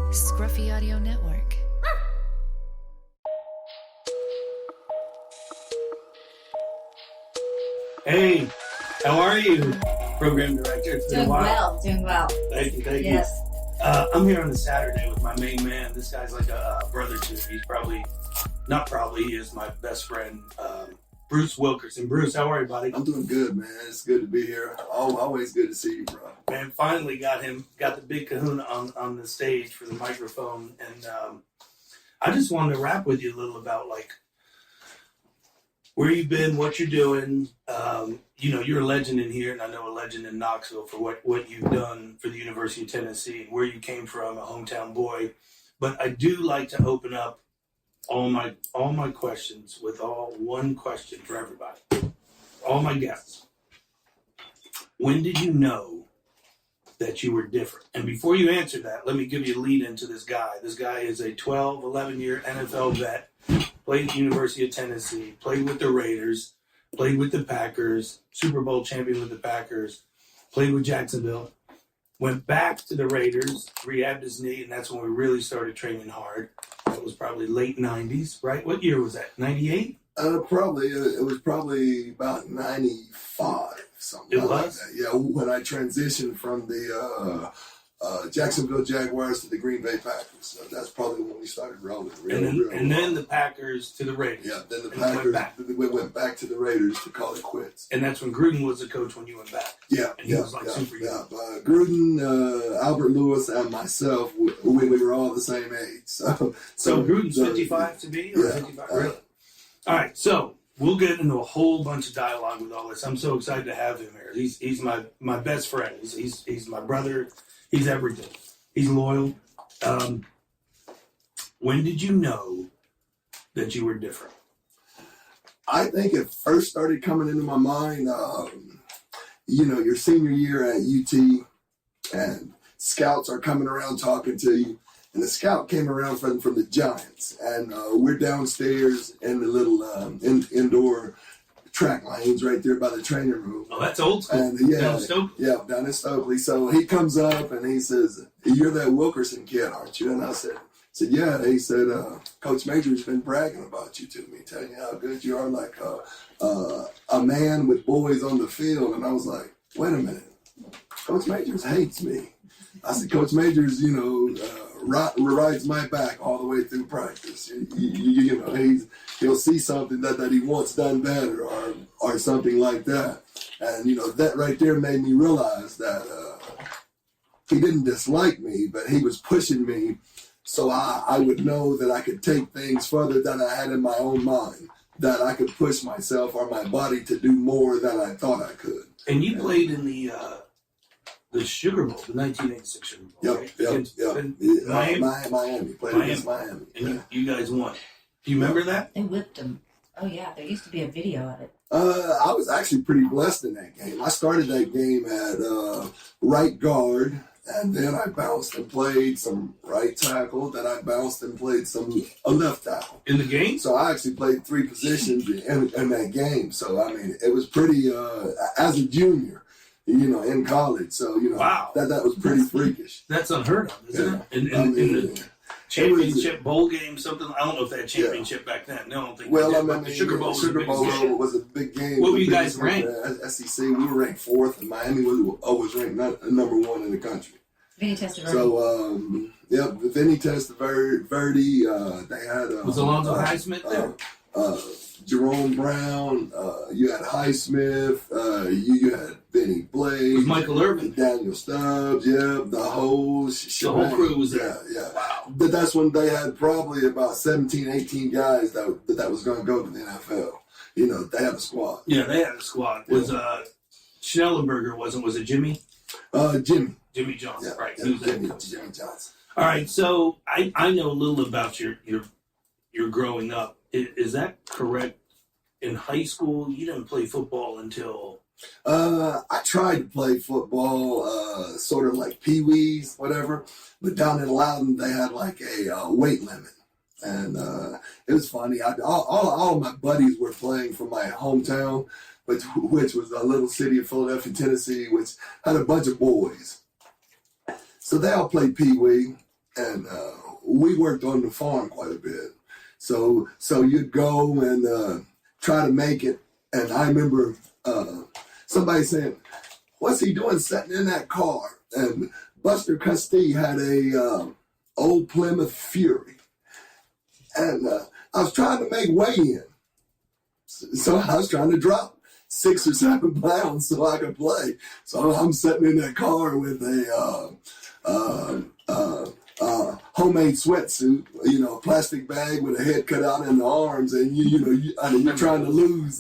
Scruffy Audio Network. Hey, how are you, Program Director? It's been a while. Doing well. Thank you. Yes. I'm here on a Saturday with my main man. This guy's like a brother to me. He is my best friend, Bruce Wilkerson. Bruce, how are you, buddy? I'm doing good, man. It's good to be here. Always good to see you, bro. Man, finally got the big kahuna on the stage for the microphone. And I just wanted to rap with you a little about, like, where you've been, what you're doing. You're a legend in here, and I know a legend in Knoxville for what you've done for the University of Tennessee and where you came from, a hometown boy. But I do like to open up all my questions with one question for everybody. All my guests. When did you know that you were different? And before you answer that, let me give you a lead into this guy. This guy is a 12, 11-year NFL vet, played at the University of Tennessee, played with the Raiders, played with the Packers, Super Bowl champion with the Packers, played with Jacksonville, went back to the Raiders, rehabbed his knee, and that's when we really started training hard. That was probably late 90s, right? What year was that, 98? It was probably about 95, something like that. Yeah, when I transitioned from the Jacksonville Jaguars to the Green Bay Packers. So that's probably when we started rolling. Then the Packers to the Raiders. Yeah, then the Packers went back to the Raiders to call it quits. And that's when Gruden was the coach when you went back. Yeah, and he was like super young. Gruden, Albert Lewis, and myself, we were all the same age. So Gruden's 55 to be, or 55? Really? All right, so we'll get into a whole bunch of dialogue with all this. I'm so excited to have him here. He's my best friend. He's my brother. He's everything. He's loyal. When did you know that you were different? I think it first started coming into my mind, your senior year at UT, and scouts are coming around talking to you. And the scout came around from the Giants, and we're downstairs in the little indoor track lanes right there by the training room. Oh, that's old school. And down in Stokely. Yeah, down in Stokely. So he comes up and he says, "You're that Wilkerson kid, aren't you?" And I said, "Yeah." He said, "Coach Major's been bragging about you to me, telling you how good you are, like a man with boys on the field." And I was like, "Wait a minute, Coach Majors hates me." I said, "Coach Majors, rides my back all the way through practice. He'll see something that he wants done better or something like that." And, that right there made me realize that he didn't dislike me, but he was pushing me so I would know that I could take things further than I had in my own mind, that I could push myself or my body to do more than I thought I could. And you played in the Sugar Bowl, the 1986 Sugar Bowl, right? Yep. Miami. Played against Miami. And you guys won. Do you remember that? They whipped them. Oh, yeah. There used to be a video of it. I was actually pretty blessed in that game. I started that game at right guard, and then I bounced and played some right tackle. Then I bounced and played a left tackle. In the game? So I actually played 3 positions in that game. So, I mean, it was pretty, as a junior, in college. So, wow. that was pretty freakish. That's unheard of, isn't it? In the championship bowl game, something. I don't know if they had championship back then. No, I don't think. Well, the Sugar Bowl was a big game. What were you guys ranked? SEC, we were ranked 4th, and Miami was always ranked number 1 in the country. Vinny Testaverde. So, Vinny Testaverde. They had was Alonzo Highsmith there? Jerome Brown. You had Highsmith. You had Benny Blake. Was Michael Irvin? Daniel Stubbs. Yeah, the whole crew was there. Yeah. Wow. But that's when they had probably about 17, 18 guys that was going to go to the NFL. They had a squad. Yeah, they had a squad. Was Schnellenberger wasn't? Was it Jimmy? Jimmy Johnson, right? Yeah, Jimmy Johnson. All right, so I know a little about your growing up. Is that correct? In high school, you didn't play football until... I tried to play football, sort of like pee-wees, whatever. But down in Loudon, they had like a weight limit. And it was funny. All of my buddies were playing from my hometown, which was a little city of Philadelphia, Tennessee, which had a bunch of boys. So they all played pee-wee. and we worked on the farm quite a bit. So you'd go and try to make it. And I remember somebody saying, "What's he doing sitting in that car?" And Buster Custee had a old Plymouth Fury, and I was trying to make weigh-in. So I was trying to drop 6 or 7 pounds so I could play. So I'm sitting in that car with a homemade sweatsuit, plastic bag with a head cut out in the arms, and you're trying to lose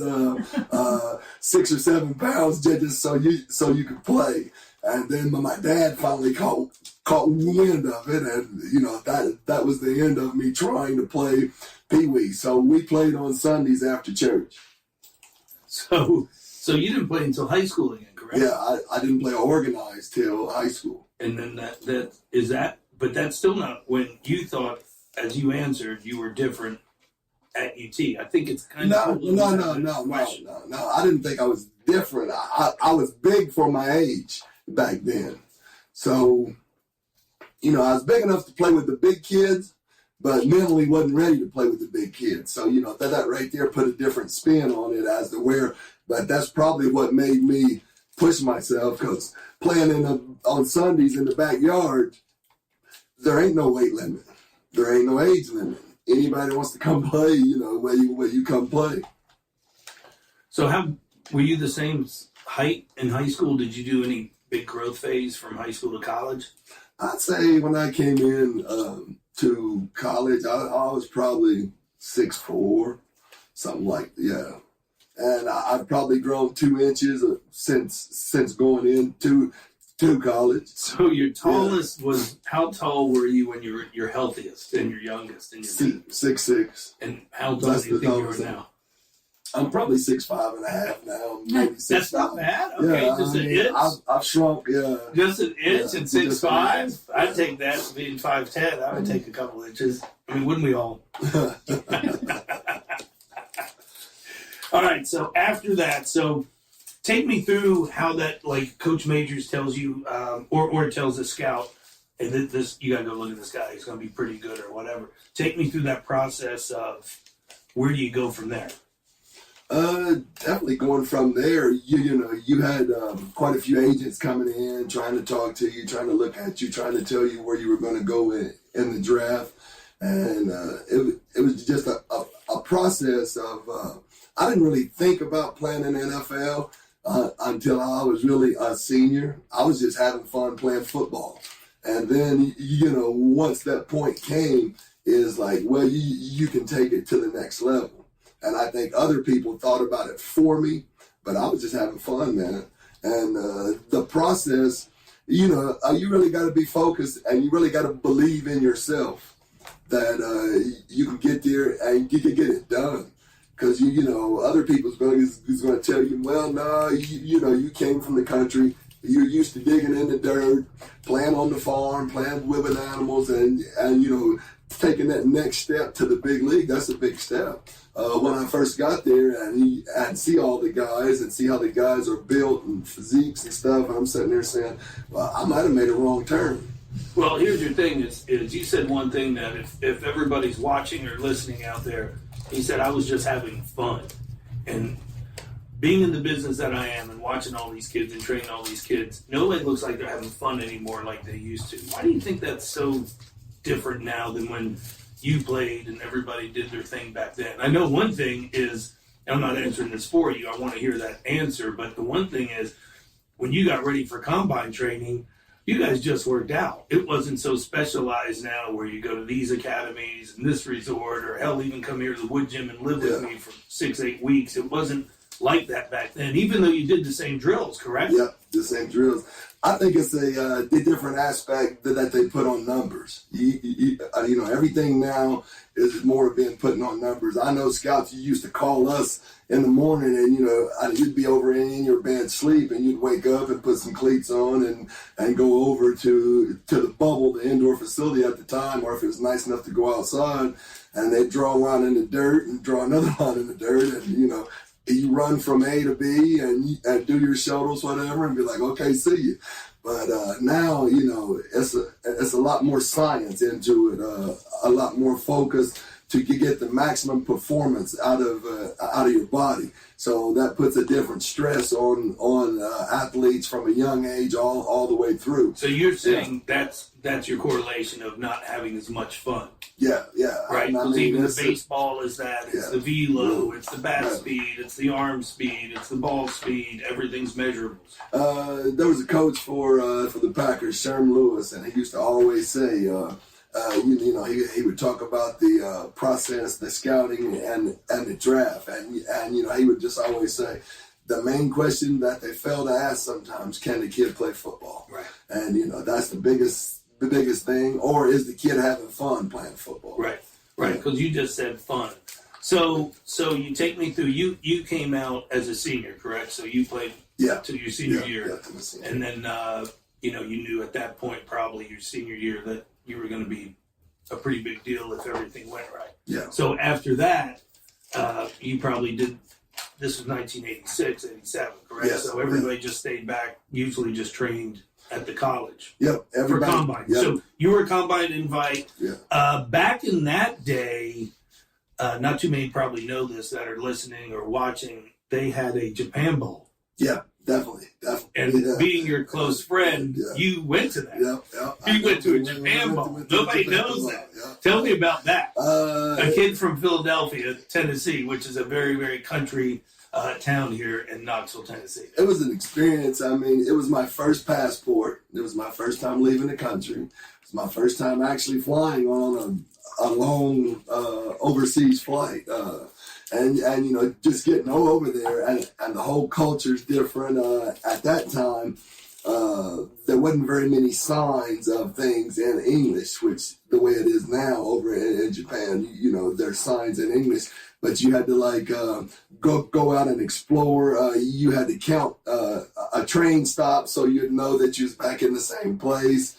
6 or 7 pounds just so you could play. And then my dad finally caught wind of it, and that was the end of me trying to play Pee Wee. So we played on Sundays after church. So you didn't play until high school again, correct? Yeah, I didn't play organized till high school. And then but that's still not when you thought, as you answered, you were different at UT. I think it's kind of No. I didn't think I was different. I was big for my age back then. So, I was big enough to play with the big kids, but mentally wasn't ready to play with the big kids. So, that right there put a different spin on it as to where, but that's probably what made me push myself, because playing on Sundays in the backyard, there ain't no weight limit. There ain't no age limit. Anybody wants to come play, where you come play. So were you the same height in high school? Did you do any big growth phase from high school to college? I'd say when I came in to college, I was probably 6'4", something like that, yeah. And I've probably grown 2 inches since going into college. So your tallest was, how tall were you when you were your healthiest and your youngest? And 6'6". And how tall do you think you are now? I'm probably 6'5.5" now, maybe 6'5". That's not bad. Okay, yeah, just an inch. I've shrunk. Yeah, just an inch and 6'5". I'd take that. Being 5'10", I would take a couple inches. I mean, wouldn't we all? All right. So after that, take me through how that, like, Coach Majors tells you, or tells the scout, and this you gotta go look at this guy. He's gonna be pretty good or whatever. Take me through that process of where do you go from there? Definitely going from there, you had quite a few agents coming in, trying to talk to you, trying to look at you, trying to tell you where you were going to go in the draft. And it was just a process of, I didn't really think about playing in the NFL until I was really a senior. I was just having fun playing football. And then, once that point came, is like, well, you can take it to the next level. And I think other people thought about it for me, but I was just having fun, man. And the process, you really got to be focused, and you really got to believe in yourself that you can get there and you can get it done. Because, other people's going to tell you, well, no, you came from the country. You're used to digging in the dirt, playing on the farm, playing with animals, and taking that next step to the big league. That's a big step. When I first got there, and I'd see all the guys and see how the guys are built and physiques and stuff, and I'm sitting there saying, well, I might have made a wrong turn. Well, here's your thing is you said one thing that if everybody's watching or listening out there, he said, I was just having fun. And being in the business that I am and watching all these kids and training all these kids, nobody looks like they're having fun anymore like they used to. Why do you think that's so different now than when you played and everybody did their thing back then? I know one thing is, and I'm not answering this for you, I want to hear that answer, but the one thing is, when you got ready for combine training, you guys just worked out. It wasn't so specialized now where you go to these academies and this resort, or hell, even come here to the Woodgym and live with me for 6-8 weeks. It wasn't like that back then, even though you did the same drills, correct? Yep, the same drills. I think it's the different aspect that they put on numbers. Everything now is more being put on numbers. I know scouts, you used to call us in the morning, and you'd be over in your bed sleep, and you'd wake up and put some cleats on and go over to the bubble, the indoor facility at the time, or if it was nice enough to go outside, and they'd draw a line in the dirt and draw another line in the dirt, and you run from A to B and do your shuttles, whatever, and be like, okay, see you. But now, it's a lot more science into it, a lot more focus to get the maximum performance out of your body. So that puts a different stress on athletes from a young age all the way through. So you're saying that's your correlation of not having as much fun. Yeah. Right, because even the baseball is it's the velo, it's the bat speed, it's the arm speed, it's the ball speed. Everything's measurable. There was a coach for the Packers, Sherm Lewis, and he used to always say, he would talk about the process, the scouting, and the draft, and he would just always say, the main question that they fail to ask sometimes, can the kid play football? Right. And that's the biggest thing, or is the kid having fun playing football? Right, because you just said fun. So you take me through, you came out as a senior, correct? So you played to your senior year. And then, you knew at that point, probably your senior year, that you were going to be a pretty big deal if everything went right. Yeah. So after that, you probably did, this was 1986, 87, correct? Yes. So everybody just stayed back, usually just trained at the college. Yep. For combine. Yep. So you were a combine invite. Yeah. Back in that day, not too many probably know this that are listening or watching, they had a Japan Bowl. Yeah, definitely. And being your close friend, you went to that. Yeah. You went to a Japan Bowl. Nobody knows that. Yeah. Tell me about that. A kid from Philadelphia, Tennessee, which is a very, very country town here in Knoxville, Tennessee. It was an experience. I mean, it was my first passport. It was my first time leaving the country. It was my first time actually flying on a long overseas flight. And just getting over there, and the whole culture's different. At that time, there wasn't very many signs of things in English, which the way it is now over in Japan, there's signs in English, but you had to go out and explore. You had to count a train stop so you'd know that you was back in the same place.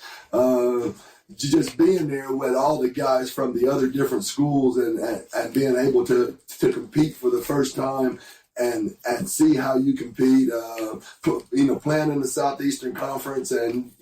Just being there with all the guys from the other different schools and being able to compete for the first time and see how you compete, playing in the Southeastern Conference, and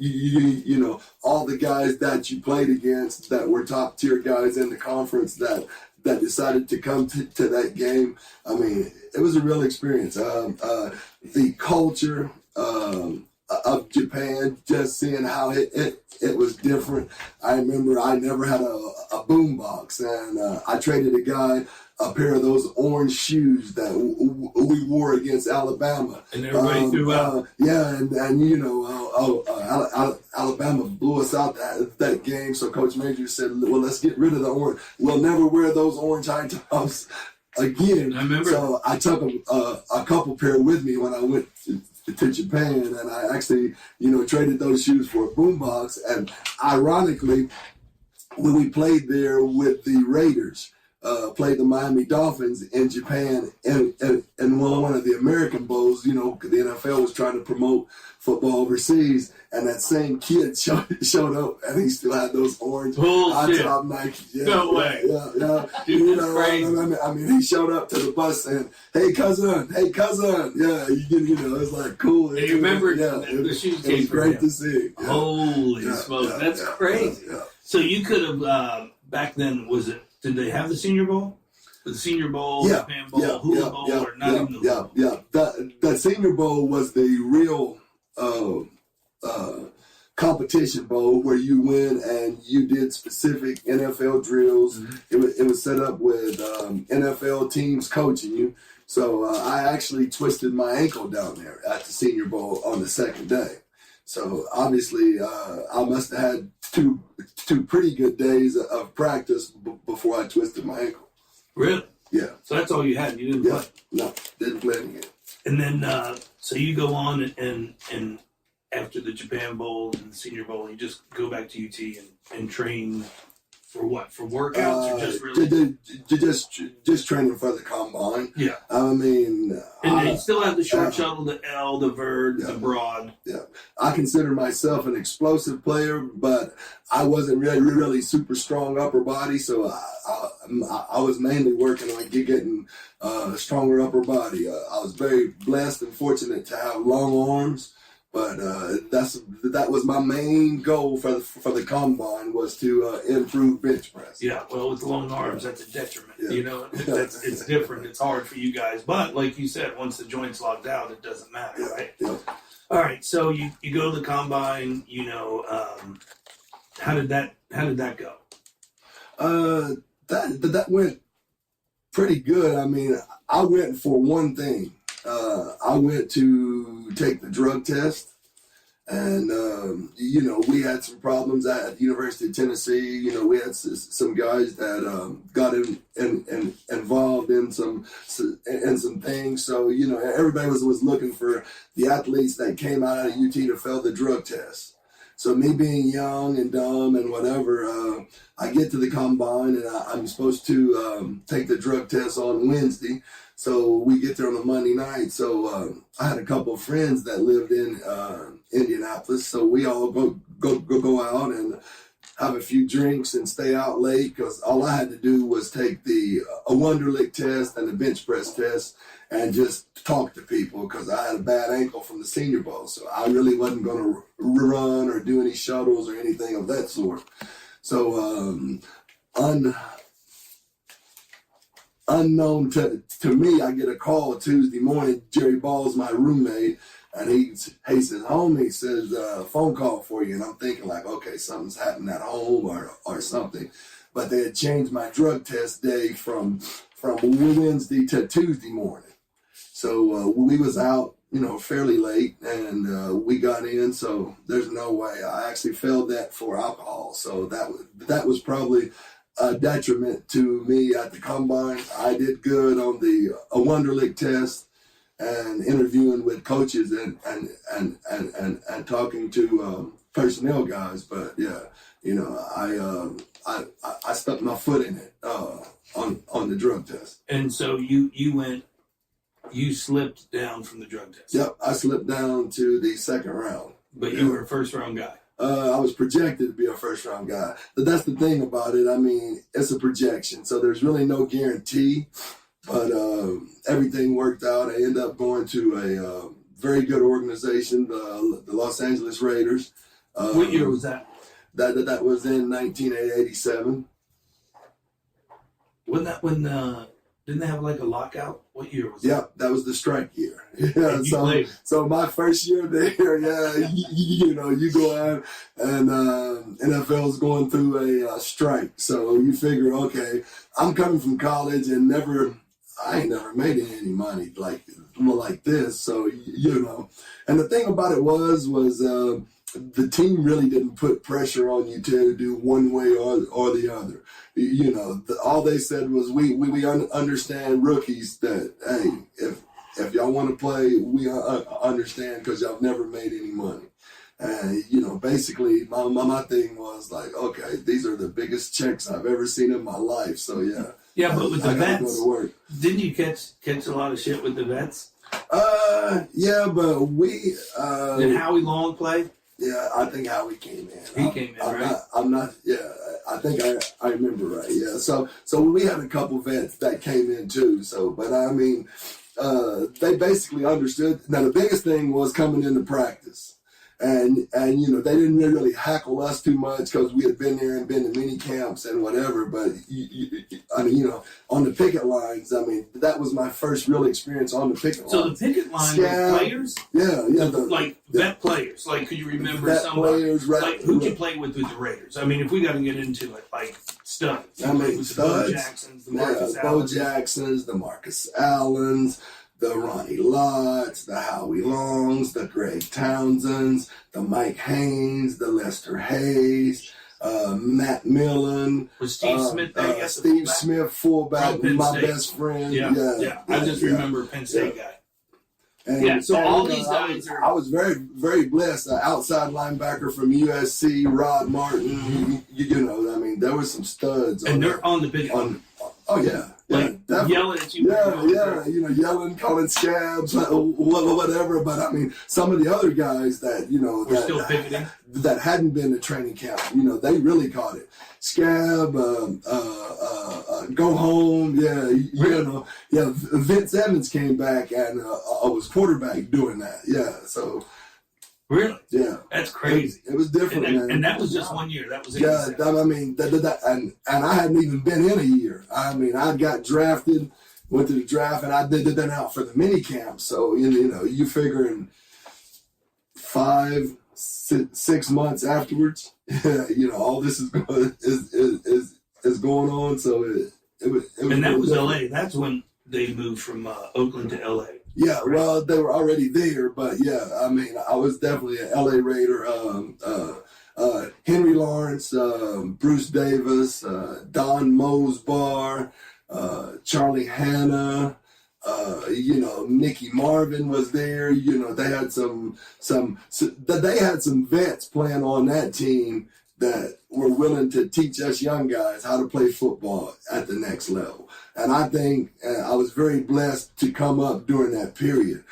all the guys that you played against that were top tier guys in the conference that decided to come to that game. I mean, it was a real experience. The culture of Japan, just seeing how it was different. I remember I never had a boom box, and I traded a guy a pair of those orange shoes that we wore against Alabama. And everybody threw out. Alabama blew us out that game, so Coach Major said, well, let's get rid of the orange. We'll never wear those orange high tops again. I remember. So I took a couple pair with me when I went to Japan, and I actually, traded those shoes for a boombox. And ironically, when we played there with the Raiders, played the Miami Dolphins in Japan, and one of the American Bowls, the NFL was trying to promote football overseas, and that same kid showed up, and he still had those orange high-top Nike. Yeah, no way. Yeah. Dude, that's crazy. I mean, he showed up to the bus saying, hey, cousin. Yeah, it's like cool. And you remember the shoes came It was great to see. Yeah. Holy smokes, that's crazy. Yeah. So you could have, back then, did they have the Senior Bowl? The Senior Bowl, Japan Bowl, Hula Bowl, or not even the Hula Bowl? The Senior Bowl was the real competition bowl where you win and you did specific NFL drills. Mm-hmm. It was set up with NFL teams coaching you. So I actually twisted my ankle down there at the Senior Bowl on the second day. So obviously I must have had two pretty good days of practice before I twisted my ankle. Really? Yeah. So that's all you had? You didn't play? No, didn't play any game. And then, so you go on and after the Japan Bowl and the Senior Bowl, you just go back to UT and train for what? For workouts or just really? Just training for the combine. Yeah. I mean... And they still have the short shuttle, the L, the vert, the broad. Yeah. I consider myself an explosive player, but I wasn't really super strong upper body, so I was mainly working on getting a stronger upper body. I was very blessed and fortunate to have long arms, But that was my main goal for the combine, was to improve bench press. Yeah, well, with long arms, that's a detriment. Yeah. You know, it's different. It's hard for you guys. But like you said, once the joint's locked out, it doesn't matter, right? Yeah. All right, so you go to the combine. You know, how did that go? That went pretty good. I mean, I went for one thing. I went to take the drug test, and you know, we had some problems at the University of Tennessee. You know, we had some guys that got involved in some things. So you know, everybody was looking for the athletes that came out of UT to fail the drug test. So me being young and dumb and whatever, I get to the combine, and I'm supposed to take the drug test on Wednesday. So we get there on a Monday night. So I had a couple of friends that lived in Indianapolis. So we all go out and have a few drinks and stay out late, because all I had to do was take a Wonderlic test and the bench press test and just talk to people, because I had a bad ankle from the Senior Bowl. So I really wasn't going to run or do any shuttles or anything of that sort. So unknown to me, I get a call Tuesday morning. Jerry Ball's my roommate, and he says, homie, says, phone call for you. And I'm thinking like, okay, something's happened at home or something. But they had changed my drug test day from Wednesday to Tuesday morning. So we was out, you know, fairly late, and we got in. So there's no way. I actually failed that for alcohol. So that was probably a detriment to me at the combine. I did good on a Wonderlic test and interviewing with coaches and talking to personnel guys. But yeah, you know, I stuck my foot in it on the drug test. And so you slipped down from the drug test. Yep, I slipped down to the second round. But you were a first round guy. I was projected to be a first-round guy. But that's the thing about it. I mean, it's a projection, so there's really no guarantee. But everything worked out. I ended up going to a very good organization, the Los Angeles Raiders. What year was that? That was in 1987. Wasn't that when didn't they have like a lockout? What year was that? Yeah, that was the strike year. Yeah, played. So my first year there, yeah, you know, you go out and NFL's going through a strike. So you figure, okay, I'm coming from college and I ain't never made any money like this. So, you know, and the thing about it was the team really didn't put pressure on you to do one way or the other. You know, all they said was, we understand rookies that, hey, if y'all want to play, we understand, because y'all never made any money. And, you know, basically my thing was like, okay, these are the biggest checks I've ever seen in my life. So, yeah. Yeah, but with the vets, go to work. Didn't you catch a lot of shit with the vets? Yeah, but we... Did Howie Long play? Yeah, I think Howie came in. He came in, right? I'm not. Yeah, I think I remember right. Yeah. So we had a couple vets that came in too. So, but I mean, they basically understood. Now the biggest thing was coming into practice. And you know, they didn't really hackle us too much, because we had been there and been to mini camps and whatever. But I mean, you know, on the picket lines, I mean, that was my first real experience on the picket line. So the picket line was players? Yeah. Vet players. Like, could you remember vet somebody? Players, right? Like, who'd you play with the Raiders? I mean, if we got to get into it, like studs. I mean, with the Bo Jacksons, the Marcus Bo Allens. Jacksons, the Marcus Allens, the Ronnie Lotts, the Howie Longs, the Greg Townsends, the Mike Haynes, the Lester Hayes, Matt Millen. Was Steve Smith there? Yes, Steve Smith, fullback, my State. best friend. Yeah. I just remember Penn State guy. And so all these guys I was very, very blessed. Outside linebacker from USC, Rod Martin. You know, I mean, there were some studs. And they're on the picket line. Oh, yeah. Like, yelling at you. Yeah, you know, yelling, calling scabs, whatever. But I mean, some of the other guys that, you know, We're still picketing. That hadn't been to training camp, you know, they really caught it. Scab, go home, you know. Yeah, Vince Evans came back and I was quarterback doing that. Yeah, so. Really? Yeah. That's crazy. It was different, man. And that was just 1 year. That was it. Yeah, and I hadn't even been in a year. I mean, I got drafted, went to the draft, and I did then out for the mini camp. So you figuring 5-6 months afterwards, all this is going on. So it was. And that was L.A. That's when they moved from Oakland to L.A. Yeah, well, they were already there, but yeah, I mean, I was definitely an LA Raider. Henry Lawrence, Bruce Davis, Don Mosbar, Charlie Hanna, Mickey Marvin was there. They had some vets playing on that team that were willing to teach us young guys how to play football at the next level. And I think I was very blessed to come up during that period.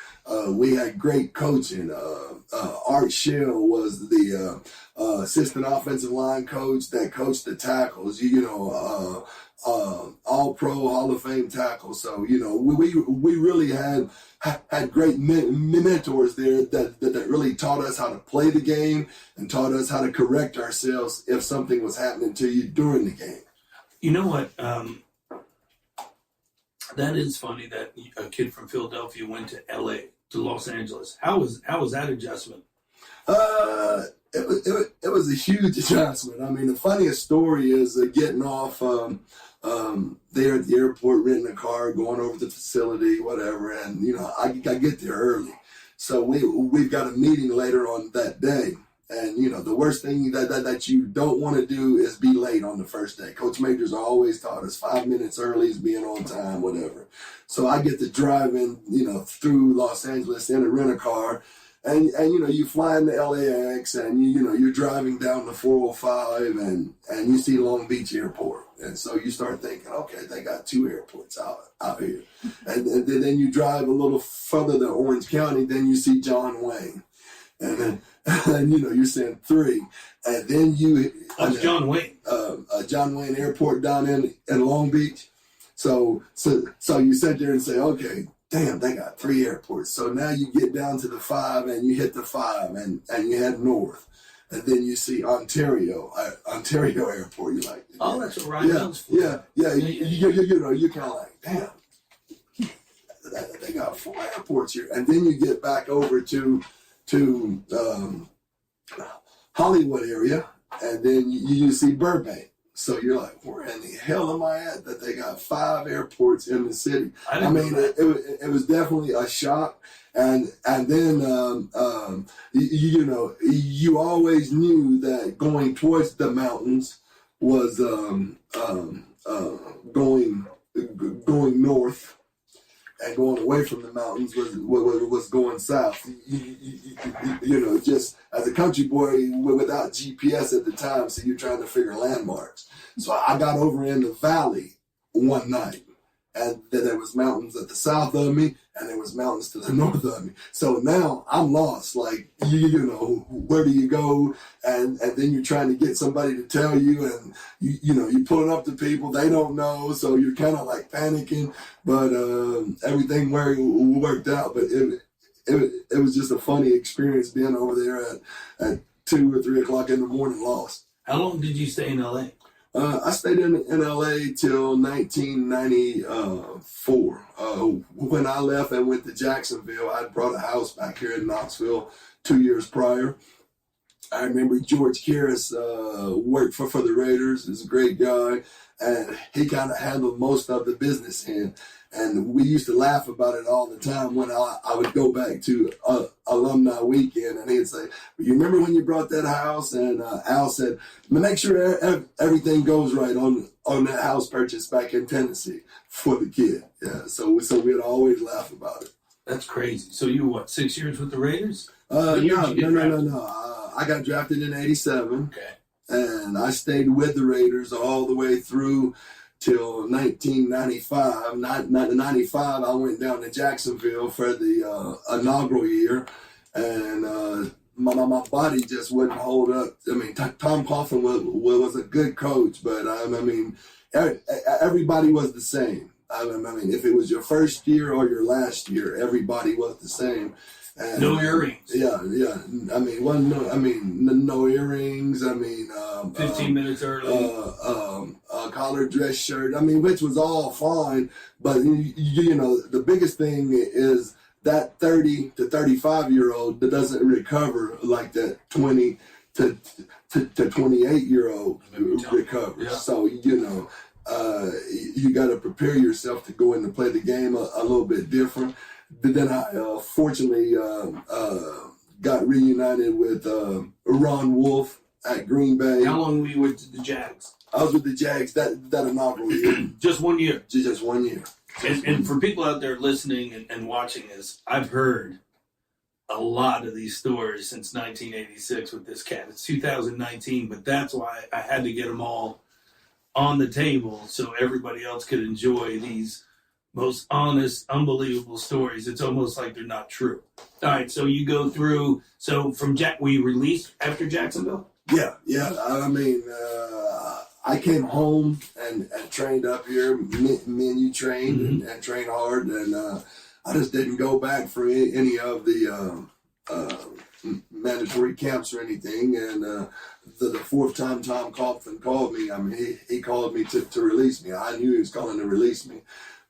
We had great coaching. Art Shell was the assistant offensive line coach that coached the tackles, all pro Hall of Fame tackles. So, we really had great mentors there that really taught us how to play the game and taught us how to correct ourselves if something was happening to you during the game. You know what? That is funny that a kid from Philadelphia went to L.A. to Los Angeles. How was that adjustment? It was a huge adjustment. I mean, the funniest story is getting off there at the airport, renting a car, going over to the facility, whatever. And I get there early, so we've got a meeting later on that day. And the worst thing that you don't want to do is be late on the first day. Coach Majors always taught us 5 minutes early is being on time, whatever. So I get to driving, through Los Angeles in a rent-a-car. And you fly into LAX and you're driving down the 405 and you see Long Beach Airport. And so you start thinking, okay, they got 2 airports out here. And then you drive a little further to Orange County, then you see John Wayne. And then, you're saying 3. And then That's John Wayne. John Wayne Airport down in Long Beach. So you sit there and say, okay, damn, they got 3 airports. So now you get down to the 5 and you hit the 5 and you head north. And then you see Ontario Airport. You're like, oh, that's what Ryan's for. Yeah. You're kind of like, damn, they got 4 airports here. And then you get back over to Hollywood area, and then you see Burbank. So you're like, where in the hell am I at that they got 5 airports in the city? I mean, it was definitely a shock. And then, you always knew that going towards the mountains was going north. And going away from the mountains was going south. Just as a country boy without GPS at the time, so you're trying to figure landmarks. So I got over in the valley one night, and then there was mountains at the south of me, and there was mountains to the north of me. So now I'm lost. Like, where do you go? And then you're trying to get somebody to tell you, and you're pulling up to people they don't know, so you're kind of like panicking. But everything worked out. But it was just a funny experience being over there at 2 or 3 o'clock in the morning, lost. How long did you stay in L.A.? I stayed in L.A. till 1994. When I left and went to Jacksonville, I brought a house back here in Knoxville 2 years prior. I remember George Karras worked for the Raiders. He's a great guy, and he kind of handled most of the business end. And we used to laugh about it all the time when I would go back to alumni weekend, and he'd say, you remember when you brought that house? And Al said, make sure everything goes right on that house purchase back in Tennessee for the kid. Yeah, so we'd always laugh about it. That's crazy. So you were, 6 years with the Raiders? No. I got drafted in 87. Okay. And I stayed with the Raiders all the way through till 1995. 95, I went down to Jacksonville for the inaugural year, and my body just wouldn't hold up. I mean, Tom Coughlin was a good coach, but everybody was the same. I mean, if it was your first year or your last year, everybody was the same. And, No earrings. Yeah. I mean, no earrings. I mean, 15 minutes early. Collar dress shirt. I mean, which was all fine, but you know, the biggest thing is that 30 to 35-year-old that doesn't recover like that 20 to 28-year-old recovers. Yeah. So you know, you got to prepare yourself to go in and play the game a little bit different. But then I fortunately got reunited with Ron Wolf at Green Bay. How long were you with the Jags? I was with the Jags that inaugural year. Just 1 year. Just 1 year. And for people out there listening and watching this, I've heard a lot of these stories since 1986 with this cat. It's 2019, but that's why I had to get them all on the table so everybody else could enjoy these most honest, unbelievable stories. It's almost like they're not true. All right, so you go through. So were you released after Jacksonville? Yeah. I mean, I came home and trained up here. Me and you trained and trained hard, and I just didn't go back for any of the mandatory camps or anything. And the fourth time Tom Coughlin called me, I mean, he called me to release me. I knew he was calling to release me,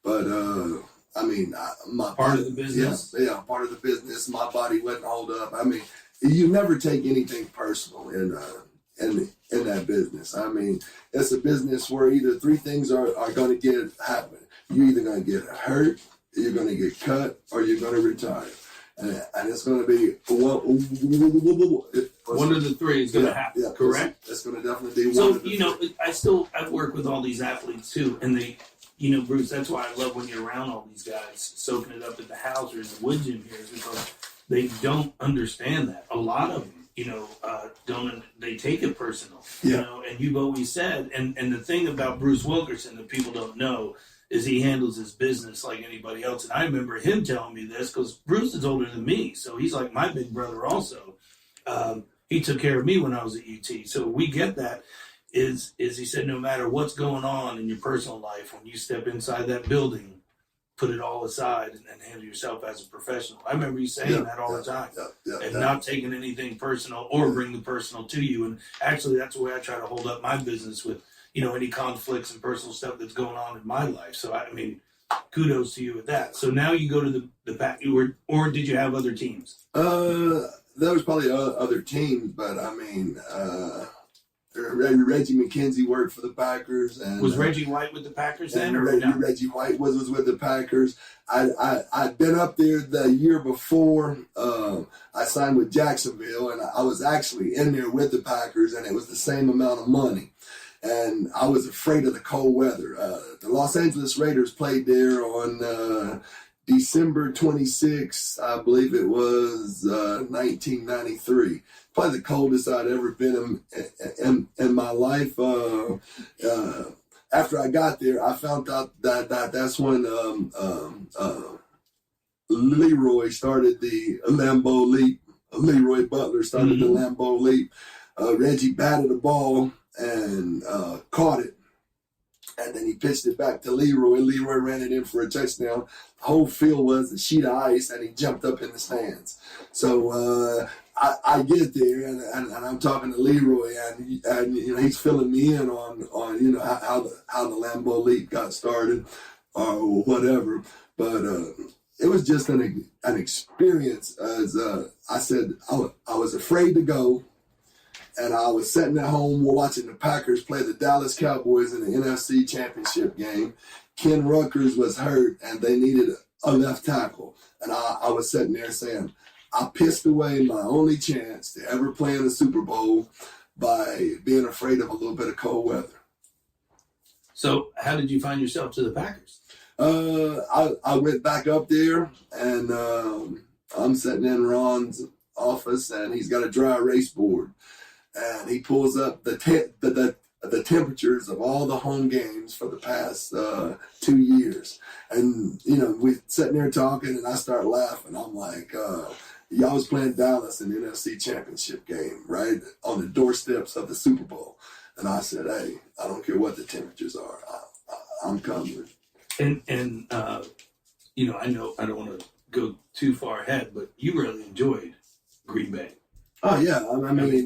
but I mean, my Part of the business. Yeah, part of the business. My body wouldn't hold up. I mean, you never take anything personal in that business. I mean, it's a business where either three things are going to happen. You're either going to get hurt, you're going to get cut, or you're going to retire. And it's going to be One of the three is going to happen, yeah, correct? It's going to definitely be one So, of the you know, I've worked with all these athletes too, and they, you know, Bruce, that's why I love when you're around all these guys, soaking it up at the house or in the Woodgym here, is because they don't understand that. A lot of them, you know, they take it personal, you know, and you've always said, and the thing about Bruce Wilkerson that people don't know is he handles his business like anybody else. And I remember him telling me this because Bruce is older than me, so he's like my big brother also. He took care of me when I was at UT, so we get that. Is he said no matter what's going on in your personal life, when you step inside that building, put it all aside and handle yourself as a professional. I remember you saying that all the time, and not taking anything personal or bring the personal to you. And actually, that's the way I try to hold up my business with, you know, any conflicts and personal stuff that's going on in my life. So I mean, kudos to you with that. So now you go to the back, or did you have other teams? There was probably other teams, but I mean, Reggie McKenzie worked for the Packers, and was Reggie White with the Packers then, or Reggie White was with the Packers. I'd been up there the year before. I signed with Jacksonville, and I was actually in there with the Packers, and it was the same amount of money. And I was afraid of the cold weather. The Los Angeles Raiders played there on December 26th, I believe it was 1993. Probably the coldest I'd ever been in my life. After I got there, I found out that's when Leroy started the Lambeau Leap. Leroy Butler started the Lambeau Leap. Reggie batted the ball and caught it. And then he pitched it back to Leroy. Leroy ran it in for a touchdown. The whole field was a sheet of ice, and he jumped up in the stands. So I get there, and I'm talking to Leroy, and you know, he's filling me in on you know how the Lambeau League got started or whatever. But it was just an experience. As I said, I was afraid to go. And I was sitting at home watching the Packers play the Dallas Cowboys in the NFC Championship game. Ken Ruckers was hurt, and they needed a left tackle. And I was sitting there saying, I pissed away my only chance to ever play in the Super Bowl by being afraid of a little bit of cold weather. So how did you find yourself to the Packers? I went back up there, and I'm sitting in Ron's office, and he's got a dry erase board. And he pulls up the temperatures of all the home games for the past 2 years. And, you know, we're sitting there talking, and I start laughing. I'm like, y'all was playing Dallas in the NFC Championship game, right, on the doorsteps of the Super Bowl. And I said, hey, I don't care what the temperatures are. I'm coming. And you know, I don't want to go too far ahead, but you really I mean,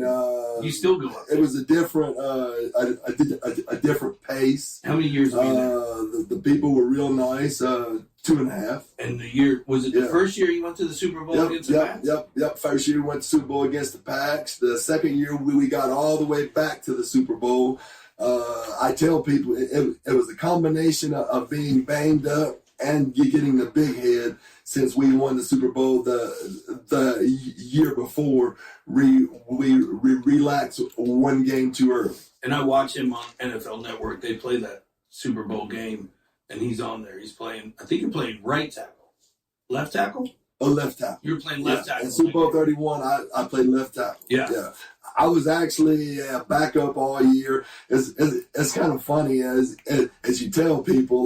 you still go up. It was a different, a different pace. How many years were you there? The people were real nice. 2.5. And the year, was it the first year you went to the Super Bowl against the Pats? Yep. First year we went to Super Bowl against the Pats. The second year we got all the way back to the Super Bowl. I tell people it was a combination of being banged up and getting the big head since we won the Super Bowl the year before. We relaxed one game too early. And I watch him on NFL Network. They play that Super Bowl game, and he's on there. He's playing, I think you're playing right tackle. Left tackle? Oh, left tackle. You're playing left tackle. In Super Bowl 31, I played left tackle. Yeah. I was actually backup all year. It's kind of funny as you tell people.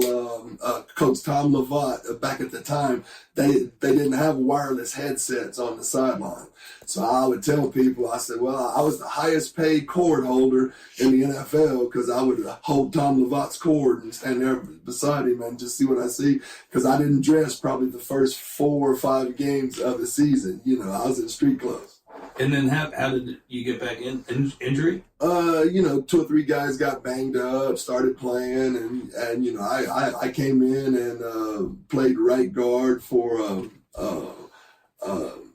Coach Tom Lovat back at the time, they didn't have wireless headsets on the sideline, so I would tell people. I said, "Well, I was the highest paid cord holder in the NFL because I would hold Tom Lovat's cord and stand there beside him and just see what I see because I didn't dress probably the first 4 or 5 games of the season. I was in street clothes." And then how did you get back in injury? 2 or 3 guys got banged up, started playing, and I came in and played right guard for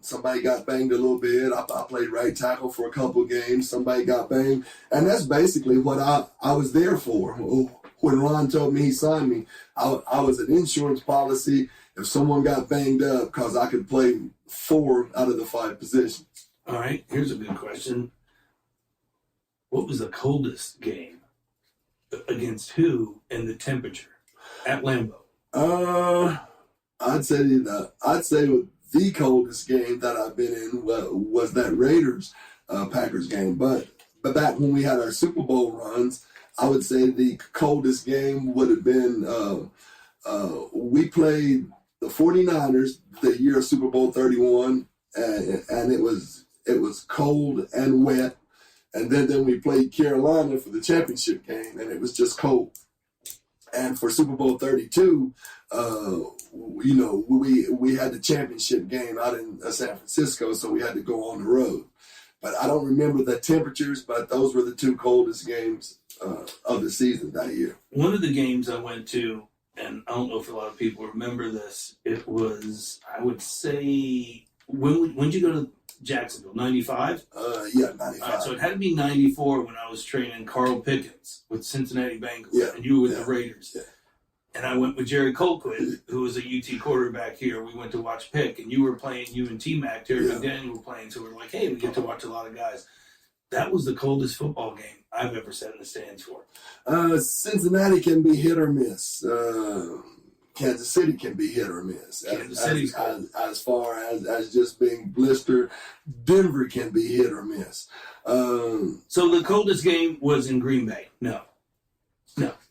somebody got banged a little bit. I played right tackle for a couple games. Somebody got banged, and that's basically what I was there for. When Ron told me he signed me, I was an insurance policy if someone got banged up because I could play 4 out of the 5 positions. All right, here's a good question. What was the coldest game? Against who and the temperature at Lambeau? I'd say the coldest game that I've been in was that Raiders Packers game. But back when we had our Super Bowl runs, I would say the coldest game would have been we played the 49ers the year of Super Bowl 31, and it was cold and wet. And then we played Carolina for the championship game, and it was just cold. And for Super Bowl 32, we had the championship game out in San Francisco, so we had to go on the road. But I don't remember the temperatures, but those were the 2 coldest games of the season that year. One of the games I went to, and I don't know if a lot of people remember this, it was, I would say, when did you go to Jacksonville? 95? Yeah, 95. Right, so it had to be 94 when I was training Carl Pickens with Cincinnati Bengals. Yeah. And you were with the Raiders. Yeah. And I went with Jerry Colquitt, who was a UT quarterback here. We went to watch Pick, and you were playing, you and T-Mac, Terry McDaniel were playing, so we're like, hey, we get to watch a lot of guys. That was the coldest football game I've ever sat in the stands for. Cincinnati can be hit or miss. Kansas City can be hit or miss. As far as just being blister, Denver can be hit or miss. So the coldest game was in Green Bay? No,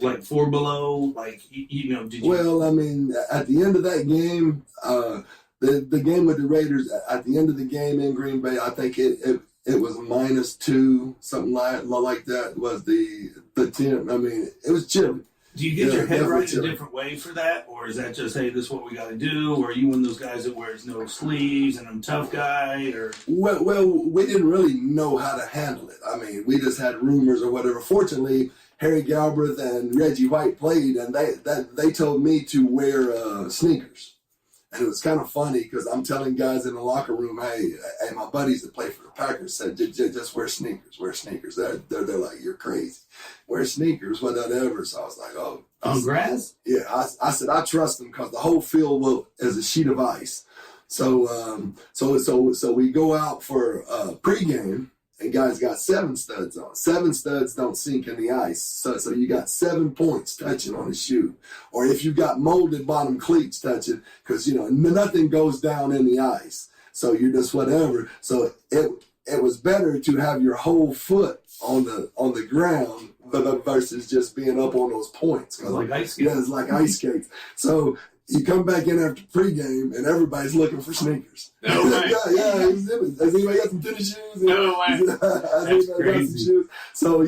like 4 below, like, did you? Well, I mean, at the end of that game, the game with the Raiders, at the end of the game in Green Bay, I think it was -2, something like that was the temp. I mean, it was chilly. Do you get your head right a different way for that? Or is that just, hey, this is what we got to do? Or are you one of those guys that wears no sleeves and I'm a tough guy? Or Well, we didn't really know how to handle it. I mean, we just had rumors or whatever. Fortunately, Harry Galbraith and Reggie White played, and they told me to wear sneakers. And it was kind of funny because I'm telling guys in the locker room, hey, my buddies that play for the Packers said, just wear sneakers. They're like, you're crazy. Wear sneakers, whatever. So I was like, oh. On grass? Yeah, I said, I trust them because the whole field is a sheet of ice. So we go out for pregame, and guys got 7 studs on. 7 studs don't sink in the ice. So you got 7 points touching on the shoe. Or if you got molded bottom cleats touching, because, nothing goes down in the ice. So you're just whatever. So it was better to have your whole foot on the ground versus just being up on those points. It's like ice skates. Yeah, it's like ice skates. So you come back in after pregame, and everybody's looking for sneakers. No way. yeah. Has anybody got some tennis shoes? No way. That's crazy. So,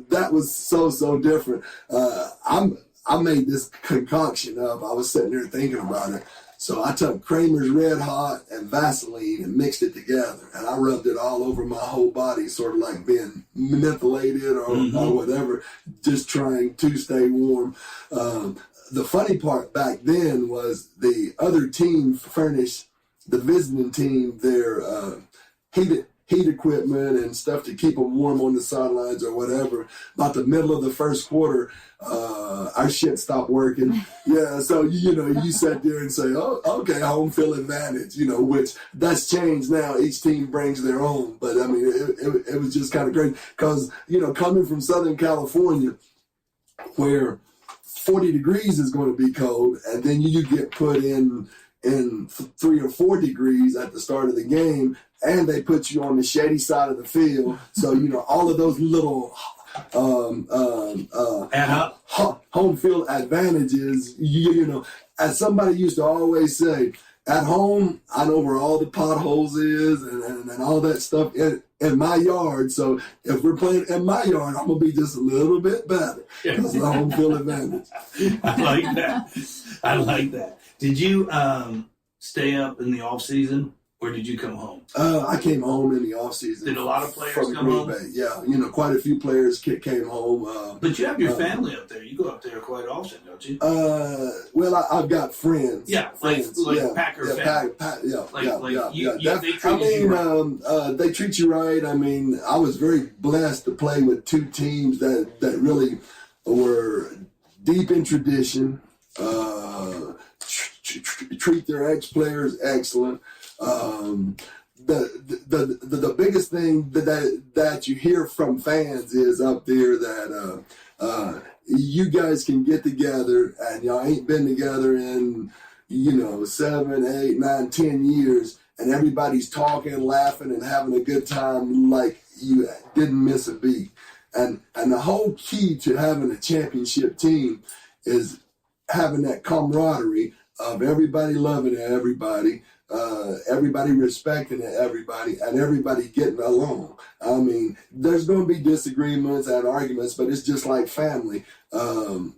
that was so different. I made this concoction up. I was sitting there thinking about it. So I took Kramer's Red Hot and Vaseline and mixed it together, and I rubbed it all over my whole body, sort of like being mentholated or whatever, just trying to stay warm. The funny part back then was the other team furnished the visiting team their heat equipment and stuff to keep them warm on the sidelines or whatever. About the middle of the first quarter, our shit stopped working. Yeah, so you sat there and say, "Oh, okay, home field advantage," which that's changed now. Each team brings their own, but I mean, it was just kind of great because coming from Southern California, where 40 degrees is going to be cold, and then you get put in 3 or 4 degrees at the start of the game, and they put you on the shady side of the field. So all of those little home field advantages. As somebody used to always say, at home I know where all the potholes is and all that stuff in my yard. So if we're playing in my yard, I'm gonna be just a little bit better because of the home field advantage. I like that. Did you stay up in the off season, or did you come home? I came home in the off season. Did a lot of players from come Green home? Bay. Yeah, quite a few players came home. But you have your family up there. You go up there quite often, don't you? Well, I've got friends. Yeah, friends. like Packer fans. They treat you right. They treat you right. I mean, I was very blessed to play with two teams that really were deep in tradition. Treat their ex-players excellent. The biggest thing that you hear from fans is up there that you guys can get together and y'all ain't been together in 7, 8, 9, 10 years, and everybody's talking, laughing, and having a good time like you didn't miss a beat. And the whole key to having a championship team is having that camaraderie of everybody loving everybody, everybody respecting everybody, and everybody getting along. I mean, there's going to be disagreements and arguments, but it's just like family. And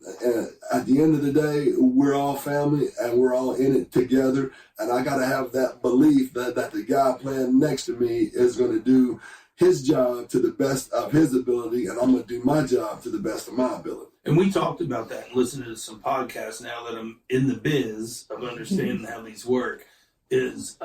at the end of the day, we're all family and we're all in it together. And I got to have that belief that the guy playing next to me is going to do his job to the best of his ability, and I'm going to do my job to the best of my ability. And we talked about that and listened to some podcasts now that I'm in the biz of understanding how these work. Is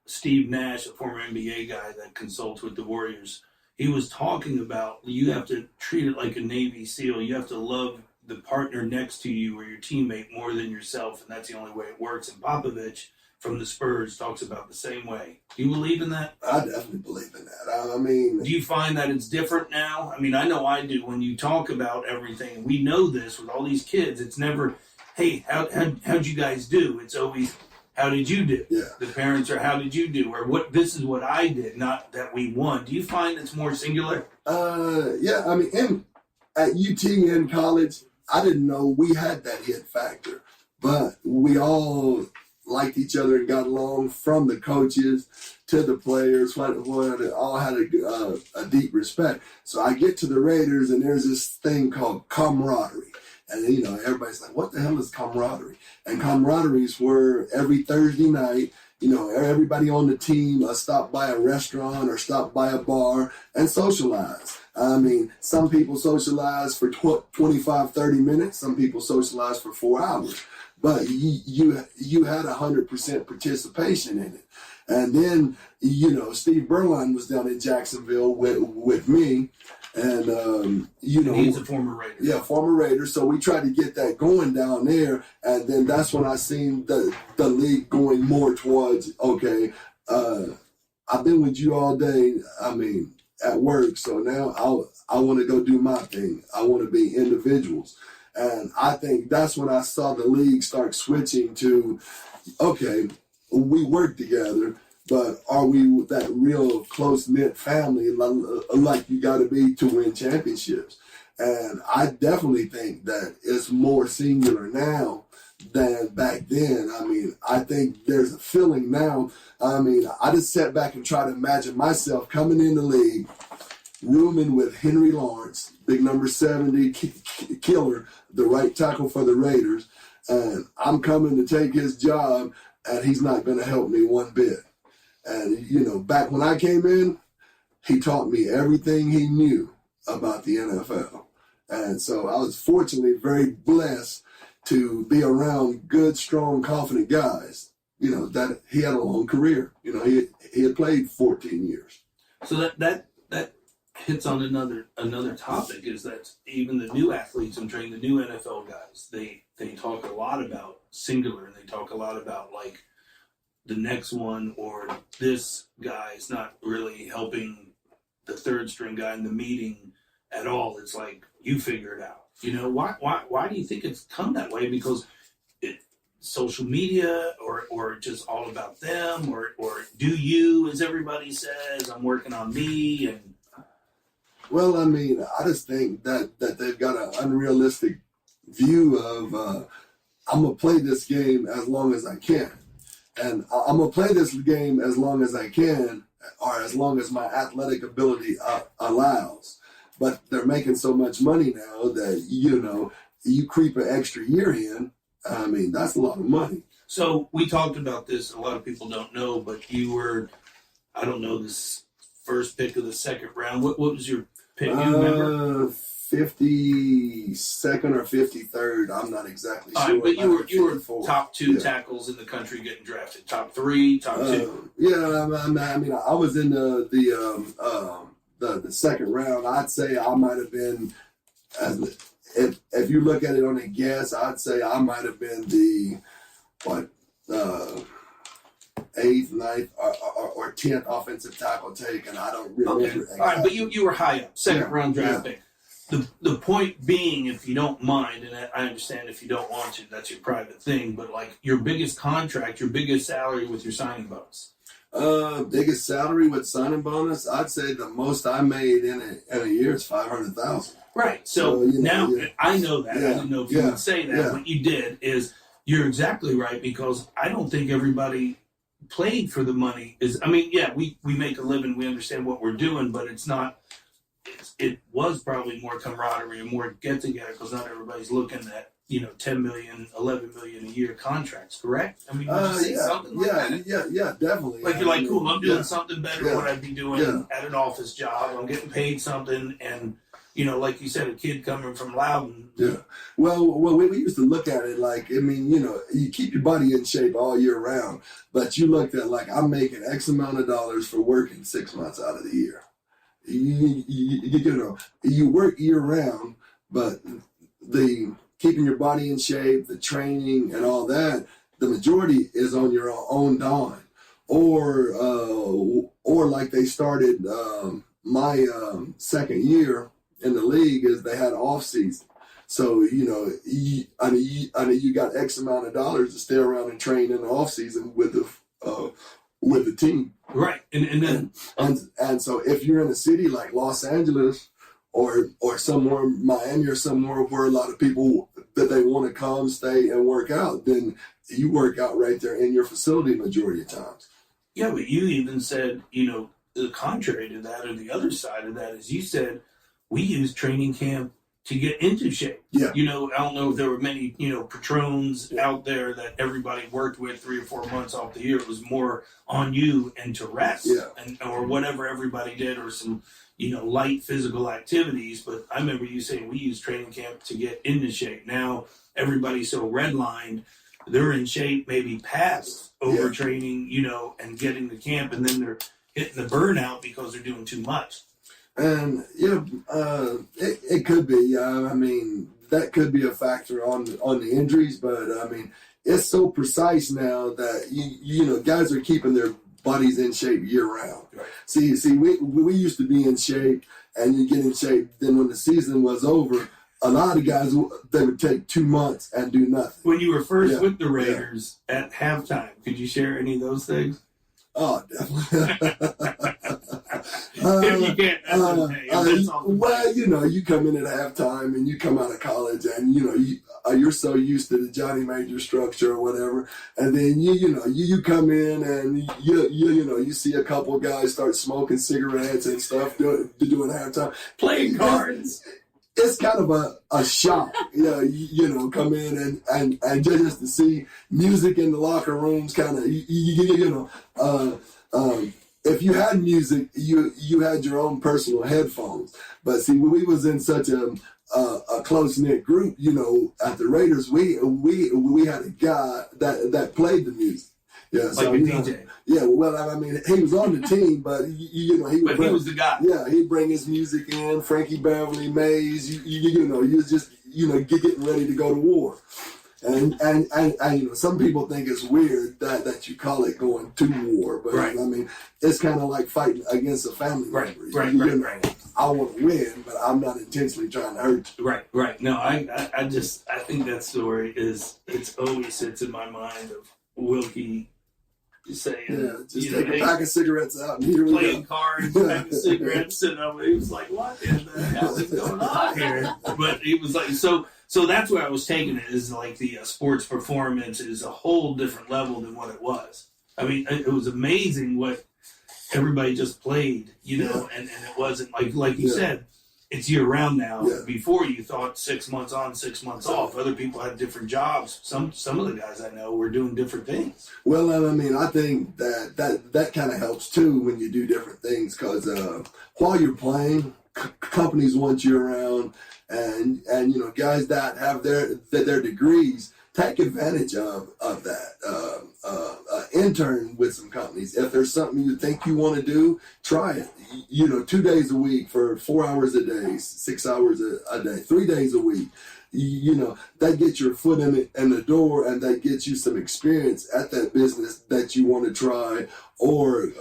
Steve Nash, a former NBA guy that consults with the Warriors, he was talking about you have to treat it like a Navy SEAL. You have to love the partner next to you or your teammate more than yourself, and that's the only way it works. And Popovich from the Spurs talks about the same way. Do you believe in that? I definitely believe in that. I mean... Do you find that it's different now? I mean, I know I do. When you talk about everything, we know this with all these kids. It's never, hey, how'd you guys do? It's always... How did you do? Yeah. The parents are, how did you do? Or this is what I did, not that we won. Do you find it's more singular? Yeah, I mean, at UT in college, I didn't know we had that hit factor. But we all liked each other and got along, from the coaches to the players. All had a deep respect. So I get to the Raiders, and there's this thing called camaraderie. And, everybody's like, what the hell is camaraderie? And camaraderies were every Thursday night, everybody on the team stopped by a restaurant or stopped by a bar and socialize. I mean, some people socialize for 25, 30 minutes. Some people socialize for 4 hours. But you had 100% participation in it. And then, Steve Berline was down in Jacksonville with me. And, he's a former Raider. Yeah, former Raider. So we tried to get that going down there. And then that's when I seen the league going more towards, okay, I've been with you all day, I mean, at work. So now I want to go do my thing. I want to be individuals. And I think that's when I saw the league start switching to, okay, we work together, but are we that real close-knit family like you got to be to win championships? And I definitely think that it's more singular now than back then. I mean, I think there's a feeling now. I mean, I just sat back and try to imagine myself coming in the league, rooming with Henry Lawrence, big number 70 killer, the right tackle for the Raiders, and I'm coming to take his job, and he's not going to help me one bit. And, you know, back when I came in, he taught me everything he knew about the NFL. And so I was fortunately very blessed to be around good, strong, confident guys, you know, that he had a long career. You know, he had played 14 years. So that hits on another topic, is that even the new athletes I'm training, the new NFL guys, they talk a lot about singular, and they talk a lot about like the next one, or this guy's not really helping the third string guy in the meeting at all. It's like, you figure it out. You know, why do you think it's come that way? Because social media, or just all about them, or do you, as everybody says, I'm working on me? And well, I mean, I just think that they've got an unrealistic view of I'm gonna play this game as long as I can, and I'm gonna play this game as long as I can, or as long as my athletic ability allows. But they're making so much money now that, you know, you creep an extra year in. I mean, that's a lot of money. so we talked about this. A lot of people don't know, but you were, I don't know, this first pick of the second round. What was your pick? You remember? 52nd or 53rd. I'm not exactly sure. All right, but you were 54. top two tackles in the country getting drafted. Top three, top two. Yeah, I mean, I was in the second round. I'd say I might have been, if you look at it on a guess, I'd say I might have been the eighth, ninth, or 10th offensive tackle taken. I don't remember. Okay. Exactly. All right, but you were high up, second round draft pick. The point being, if you don't mind, and I understand if you don't want to, that's your private thing, but like your biggest contract, your biggest salary with your signing bonus. Biggest salary with signing bonus, I'd say the most I made in a year is $500,000. Right. So now I know that. I didn't know if you would say that. What you did is, you're exactly right, because I don't think everybody played for the money. I mean, we make a living, we understand what we're doing, but it's not. It was probably more camaraderie and more get together, because not everybody's looking at 10 million, 11 million a year contracts. Correct? I mean, would you say something like that? Yeah, definitely. Like you're like, cool, I'm doing something better than what I'd be doing at an office job. I'm getting paid something, and like you said, a kid coming from Loudon. Yeah. Well, we used to look at it like, I mean, you keep your body in shape all year round, but you looked at like, I'm making X amount of dollars for working 6 months out of the year. You work year round, but the keeping your body in shape, the training and all that, the majority is on your own dime. Or like they started my second year in the league, is they had off season. So, you got X amount of dollars to stay around and train in the off season with the team. Right. And so if you're in a city like Los Angeles or somewhere, Miami or somewhere where a lot of people that they want to come, stay and work out, then you work out right there in your facility majority of times. Yeah, but you even said, the contrary to that, or the other side of that, is you said we use training camp to get into shape. Yeah. I don't know if there were many, Petrones out there that everybody worked with 3 or 4 months off the year. It was more on you and to rest, or whatever everybody did, or some, light physical activities. But I remember you saying we use training camp to get into shape. Now everybody's so redlined, they're in shape maybe past overtraining, and getting to camp, and then they're hitting the burnout because they're doing too much. And it could be. I mean, that could be a factor on the injuries, but I mean, it's so precise now that guys are keeping their bodies in shape year round. Right. See, we used to be in shape, and you get in shape. Then when the season was over, a lot of guys, they would take 2 months and do nothing. When you were first with the Raiders at halftime, could you share any of those things? Oh, definitely. If you can't, that's okay. Well, you come in at halftime and you come out of college, and you're so used to the Johnny Major structure or whatever, and then you come in and you see a couple guys start smoking cigarettes and stuff doing halftime, playing cards. it's kind of a shock, you know, come in and just to see music in the locker rooms, kind of, you know, if you had music, you had your own personal headphones. But see, when we was in such a close knit group, you know, at the Raiders, we had a guy that played the music. Yeah, like a DJ. Yeah, well, I mean, he was on the team, but you know, he was the guy. Yeah, he'd bring his music in, Frankie Beverly, Mays. You know, you was just getting ready to go to war, and you know, some people think it's weird that you call it going to war, but right. I mean, it's kind of like fighting against a family member. Right. I want to win, but I'm not intentionally trying to hurt you. Right. No, I think that story it's always sits in my mind of Wilkie saying, just take a pack of cigarettes out and here we playing go. cards, packing cigarettes, and he was like, "What in the hell is going on here?" But he was like, so that's where I was taking it, is like the sports performance is a whole different level than what it was. I mean, it was amazing what everybody just played, you know, and it wasn't like you said, it's year round now. Yeah. Before you thought 6 months on, 6 months off. Other people had different jobs. Some of the guys I know were doing different things. Well, I mean, I think that kind of helps too when you do different things, because while you're playing, companies want you around, and you know, guys that have their degrees take advantage of that. Intern with some companies. If there's something you think you want to do, try it. You know, 2 days a week for 4 hours a day, 6 hours a day, 3 days a week. You know, that gets your foot in the door, and that gets you some experience at that business that you want to try or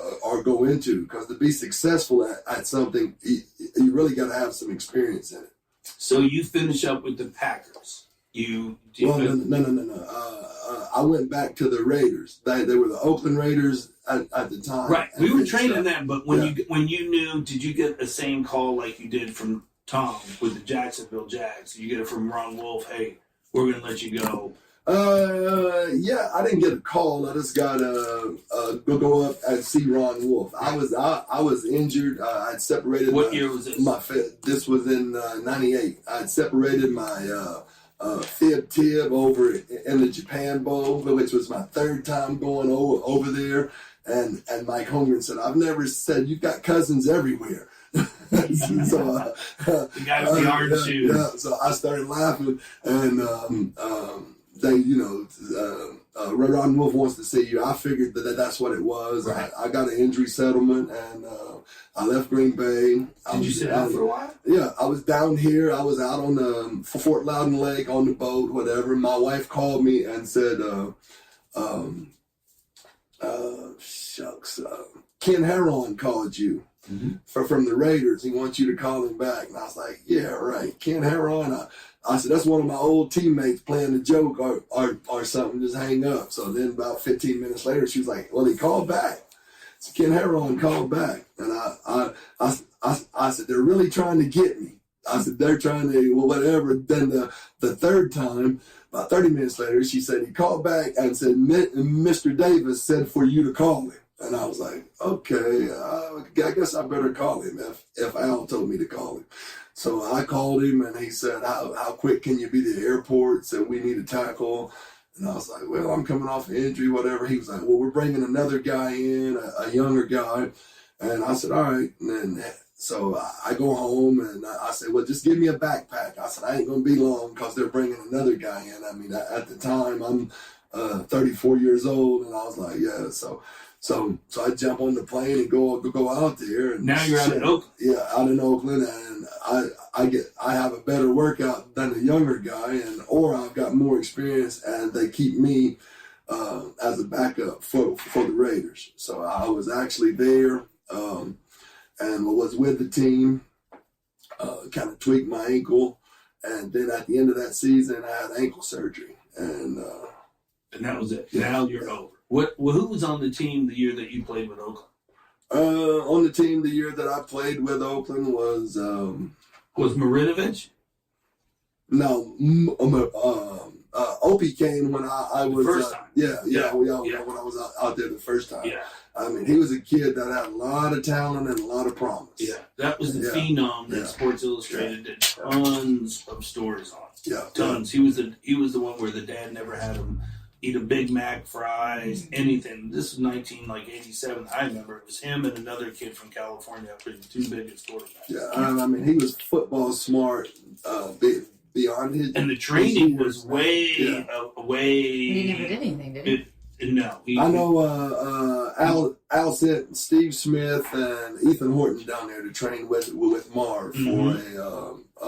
go into. Because to be successful at something, you really got to have some experience in it. So you finish up with the Packers. No. I went back to the Raiders. They were the Oakland Raiders at the time. Right. We were training them, but when you knew, did you get the same call like you did from Tom with the Jacksonville Jags? You get it from Ron Wolf, hey, we're going to let you go. Yeah, I didn't get a call. I just got go up and see Ron Wolf. I was injured. I'd separated. What year was this? This was in '98. I'd separated my fib over in the Japan Bowl, which was my third time going over there. And Mike Holmgren said, "I've never said you've got cousins everywhere." So the guy with the orange shoes. Yeah, so I started laughing, and they, you know, Ron Wolf wants to see you. I figured that's what it was. Right. I got an injury settlement, and I left Green Bay. Did you sit out for a while? Yeah, I was down here. I was out on Fort Loudon Lake on the boat, whatever. My wife called me and said, Ken Heron called you from the Raiders. He wants you to call him back. And I was like, yeah, right. Ken Heron. I said, that's one of my old teammates playing a joke or something. Just hang up. So then about 15 minutes later, she was like, well, he called back. So Ken Heron called back. And I said, they're really trying to get me. I said, they're trying to, well, whatever. Then the third time, about 30 minutes later, she said, he called back and said, Mr. Davis said for you to call him. And I was like, okay, I guess I better call him if Al told me to call him. So I called him, and he said, how quick can you be to the airport? Said, we need a tackle. And I was like, well, I'm coming off an injury, whatever. He was like, well, we're bringing another guy in, a younger guy. And I said, all right. And then so I go home, and I said, well, just give me a backpack. I said, I ain't going to be long because they're bringing another guy in. I mean, at the time, I'm 34 years old, and I was like, yeah. So I jump on the plane and go out there. And now you're out in Oakland. Yeah, out in Oakland, and I have a better workout than the younger guy, or I've got more experience, and they keep me as a backup for the Raiders. So I was actually there. And was with the team, kind of tweaked my ankle, and then at the end of that season, I had ankle surgery, and that was it. Yeah. Now you're over. Who was on the team the year that you played with Oakland? On the team the year that I played with Oakland was Marinovich? No, Opie came when I was the first time. Yeah, when I was out there the first time. Yeah. I mean, he was a kid that had a lot of talent and a lot of promise. Yeah, that was the phenom that Sports Illustrated did tons of stories on. Yeah, tons. He was the one where the dad never had him eat a Big Mac, fries, anything. This was 1987. I remember it was him and another kid from California, the two biggest quarterbacks. Yeah, I mean, he was football smart, beyond his. And the training was way. He never did anything, did he? No. I know Al sent Steve Smith and Ethan Horton down there to train with Marv for a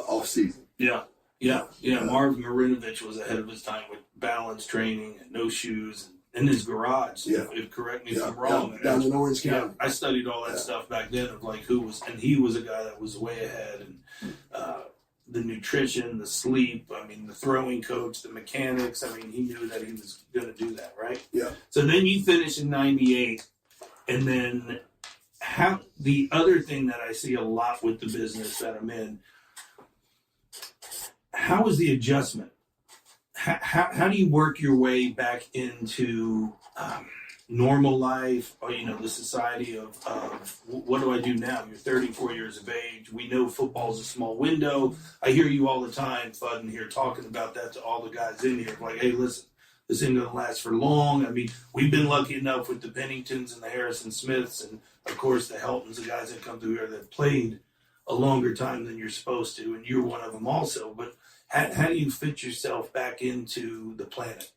off season. Yeah. Marv Marinovich was ahead of his time with balance training and no shoes in his garage. Yeah. If correct me if I'm wrong. Down in Orange County. I studied all that stuff back then of like who was, and he was a guy that was way ahead, and the nutrition, the sleep, I mean, the throwing coach, the mechanics. I mean, he knew that he was going to do that, right? Yeah. So then you finish in 98, and then the other thing that I see a lot with the business that I'm in, how is the adjustment? How do you work your way back into normal life, or the society of what do I do now? You're 34 years of age. We know football's a small window. I hear you all the time, Fudd, in here talking about that to all the guys in here. Like, hey, listen, this ain't gonna last for long. I mean, we've been lucky enough with the Penningtons and the Harrison Smiths, and of course the Heltons, the guys that come through here that played a longer time than you're supposed to, and you're one of them also. But how do you fit yourself back into the planet?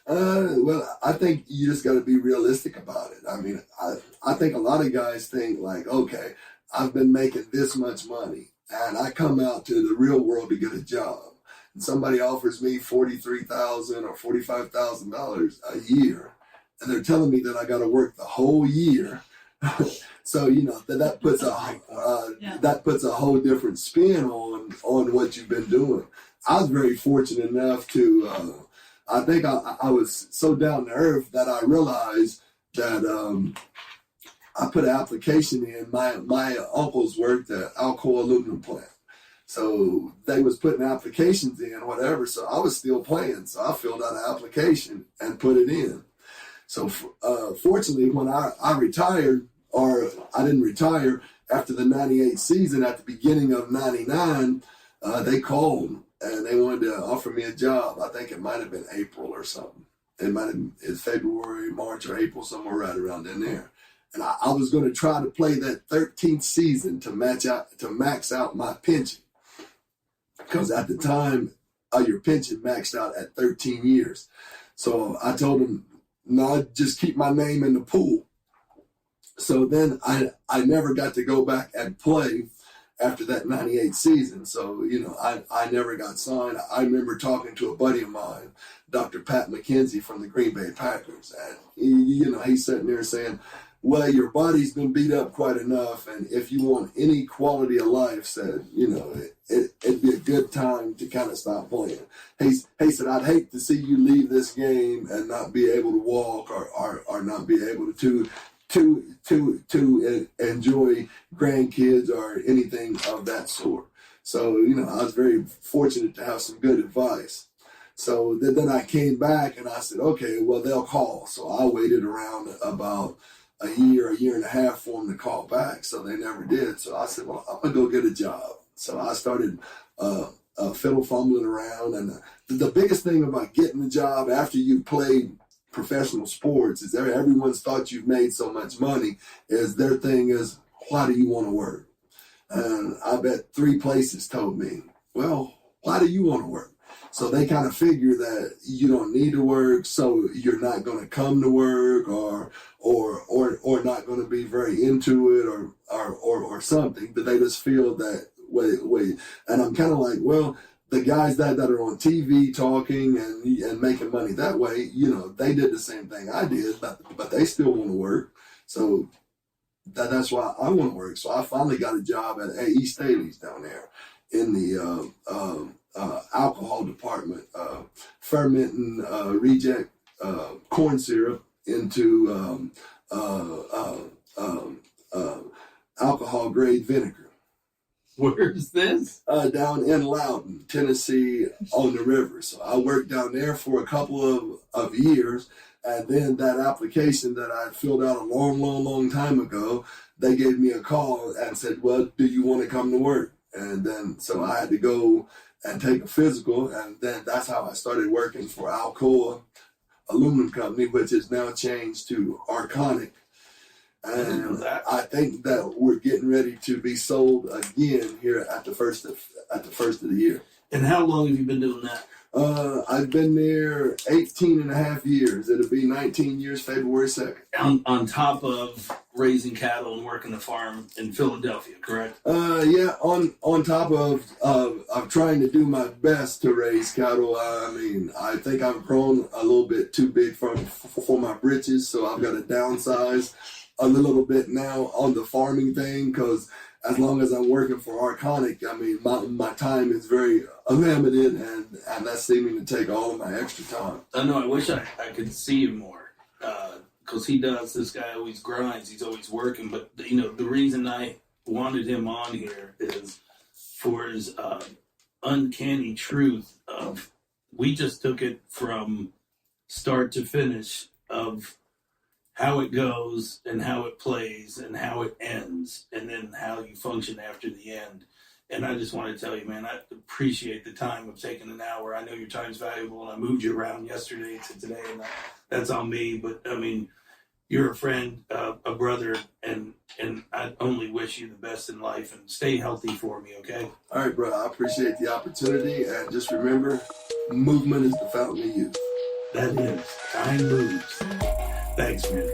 Well, I think you just got to be realistic about it. I mean, I think a lot of guys think like, okay, I've been making this much money, and I come out to the real world to get a job, and somebody offers me $43,000 or $45,000 a year, and they're telling me that I got to work the whole year. So that puts a whole different spin on what you've been doing. I was very fortunate enough to. I think I was so down to earth that I realized that I put an application in. My uncles worked at Alcoa aluminum plant, so they was putting applications in, whatever. So I was still playing, so I filled out an application and put it in. So fortunately, when I retired, or I didn't retire after the '98 season, at the beginning of '99, they called. And they wanted to offer me a job. I think it might have been April or something. It might have been February, March, or April, somewhere right around in there. And I was going to try to play that 13th season to max out my pension. Because at the time, your pension maxed out at 13 years. So I told them, no, just keep my name in the pool. So then I never got to go back and play after that '98 season. So, I never got signed. I remember talking to a buddy of mine, Dr. Pat McKenzie from the Green Bay Packers. And, he's sitting there saying, well, your body's been beat up quite enough. And if you want any quality of life, said, it'd be a good time to kind of stop playing. He said, I'd hate to see you leave this game and not be able to walk or not be able to enjoy grandkids or anything of that sort. So, I was very fortunate to have some good advice. So then I came back and I said, okay, well, they'll call. So I waited around about a year and a half for them to call back. So they never did. So I said, well, I'm going to go get a job. So I started fiddle fumbling around. And the biggest thing about getting a job after you played professional sports is everyone's thought you've made so much money is their thing is, why do you want to work? And I bet 3 places told me, well, why do you want to work? So they kind of figure that you don't need to work, so you're not going to come to work or not going to be very into it or something, but they just feel that way. And I'm kind of like, well, the guys that are on TV talking and making money that way, they did the same thing I did, but they still want to work. So that's why I want to work. So I finally got a job at East Staley's down there in the alcohol department, fermenting reject corn syrup into alcohol grade vinegar. Where's this? Down in Loudon, Tennessee, on the river. So I worked down there for a couple of years, and then that application that I filled out a long time ago, they gave me a call and said, well, do you want to come to work? And then so I had to go and take a physical, and then that's how I started working for Alcoa Aluminum Company, which is now changed to Arconic. And I think that we're getting ready to be sold again here at the first of the year. And how long have you been doing that? I've been there 18 and a half years. It'll be 19 years February 2nd. On top of raising cattle and working the farm in Philadelphia, correct? Yeah, on top of trying to do my best to raise cattle. I mean, I think I've grown a little bit too big for my britches, so I've got to downsize a little bit now on the farming thing, because as long as I'm working for Arconic, I mean, my time is very limited, and that's seeming to take all of my extra time. I know, I wish I could see him more, because this guy always grinds, he's always working, but, the reason I wanted him on here is for his uncanny truth of, we just took it from start to finish of how it goes and how it plays and how it ends, and then how you function after the end. And I just want to tell you, man, I appreciate the time of taking an hour. I know your time's valuable, and I moved you around yesterday to today, and that's on me. But, I mean, you're a friend, a brother, and I only wish you the best in life, and stay healthy for me, okay? All right, bro. I appreciate the opportunity, and just remember, movement is the fountain of youth. That is. Time moves. Thanks, man.